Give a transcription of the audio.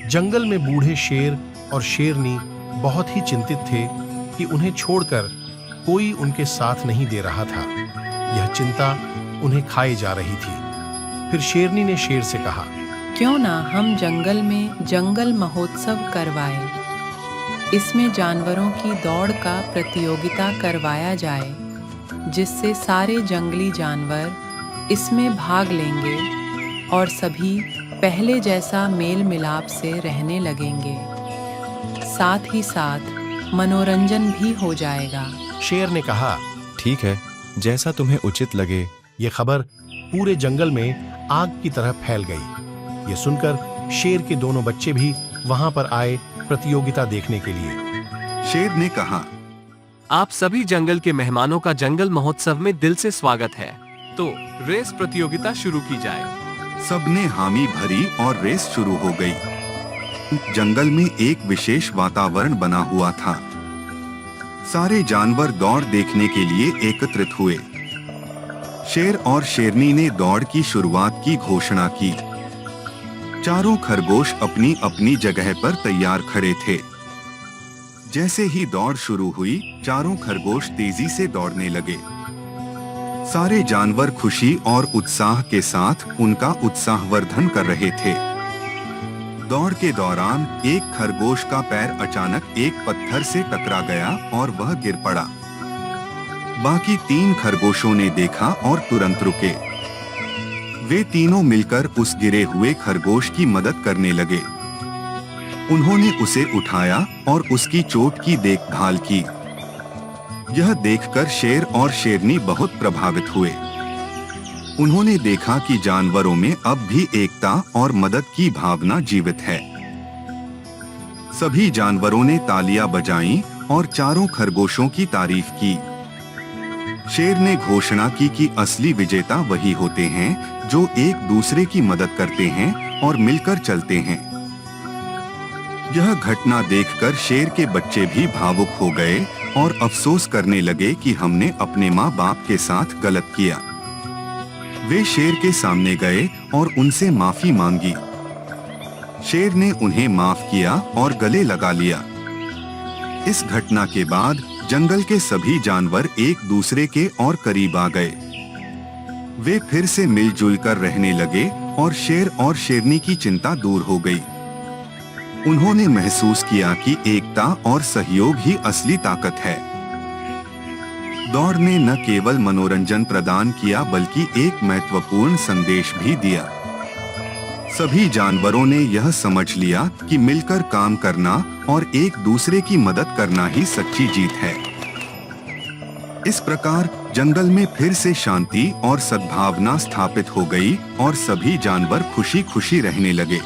जंगल में बूढ़े शेर और शेरनी बहुत ही चिंतित थे कि उन्हें छोड़कर कोई उनके साथ नहीं दे रहा था। यह चिंता उन्हें खाए जा रही थी। फिर शेरनी ने शेर से कहा, क्यों ना हम जंगल में जंगल महोत्सव करवाएं। इसमें जानवरों की दौड़ का प्रतियोगिता करवाया जाए, जिससे सारे जंगली जानवर इसमें भाग लेंगे और सभी पहले जैसा मेल मिलाप से रहने लगेंगे। साथ ही साथ मनोरंजन भी हो जाएगा। शेर ने कहा, ठीक है, जैसा तुम्हें उचित लगे। यह खबर पूरे जंगल में आग की तरह फैल गई। यह सुनकर शेर के दोनों बच्चे भी वहां पर आए प्रतियोगिता देखने के लिए। शेर ने कहा, आप सभी जंगल के मेहमानों का जंगल महोत्सव में दिल से स्वागत है। तो रेस प्रतियोगिता शुरू की जाए। सबने हामी भरी और रेस शुरू हो गई। जंगल में एक विशेष वातावरण बना हुआ था। सारे जानवर दौड़ देखने के लिए एकत्रित हुए। शेर और शेरनी ने दौड़ की शुरुआत की घोषणा की। चारों खरगोश अपनी अपनी जगह पर तैयार खड़े थे। जैसे ही दौड़ शुरू हुई, चारों खरगोश तेजी से दौड़ने लगे। सारे जानवर खुशी और उत्साह के साथ उनका उत्साहवर्धन कर रहे थे। दौड़ के दौरान एक खरगोश का पैर अचानक एक पत्थर से टकरा गया और वह गिर पड़ा। बाकी 3 खरगोशों ने देखा और तुरंत रुके। वे तीनों मिलकर उस गिरे हुए खरगोश की मदद करने लगे। उन्होंने उसे उठाया और उसकी चोट की देखभाल की। यह देखकर शेर और शेरनी बहुत प्रभावित हुए। उन्होंने देखा कि जानवरों में अब भी एकता और मदद की भावना जीवित है। सभी जानवरों ने तालियां बजाईं और चारों खरगोशों की तारीफ की। शेर ने घोषणा की कि असली विजेता वही होते हैं जो एक दूसरे की मदद करते हैं और मिलकर चलते हैं। यह घटना देखकर शेर के बच्चे भी भावुक हो गए और अफसोस करने लगे कि हमने अपने माँ बाप के साथ गलत किया। वे शेर के सामने गए और उनसे माफी मांगी। शेर ने उन्हें माफ किया और गले लगा लिया। इस घटना के बाद जंगल के सभी जानवर एक दूसरे के और करीब आ गए। वे फिर से मिलजुल कर रहने लगे और शेर और शेरनी की चिंता दूर हो गई। उन्होंने महसूस किया कि एकता और सहयोग ही असली ताकत है। दौड़ ने न केवल मनोरंजन प्रदान किया बल्कि एक महत्वपूर्ण संदेश भी दिया। सभी जानवरों ने यह समझ लिया कि मिलकर काम करना और एक दूसरे की मदद करना ही सच्ची जीत है। इस प्रकार जंगल में फिर से शांति और सद्भावना स्थापित हो गई और सभी जानवर खुशी खुशी रहने लगे।